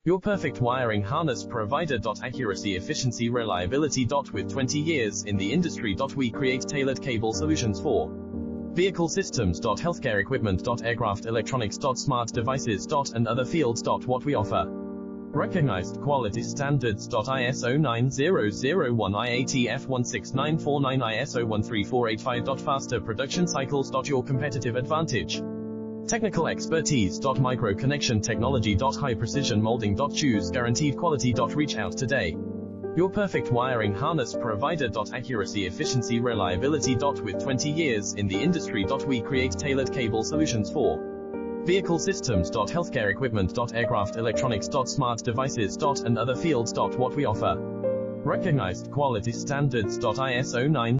Your perfect wiring harness provider. Accuracy, efficiency, reliability. With 20 years in the industry. We create tailored cable solutions for vehicle systems. Healthcare equipment. Aircraft electronics. Smart devices. And other fields. What we offer: recognized quality standards. ISO 9001 IATF16949 ISO 13485. Faster production cycles. Your competitive advantage: technical expertise. Micro connection technology. High precision molding. Choose guaranteed quality. Reach out today. Your perfect wiring harness provider. Accuracy, efficiency, reliability. With 20 years in the industry. We create tailored cable solutions for vehicle systems. Healthcare equipment. Aircraft electronics. Smart devices. And other fields. What we offer: recognized quality standards. ISO 9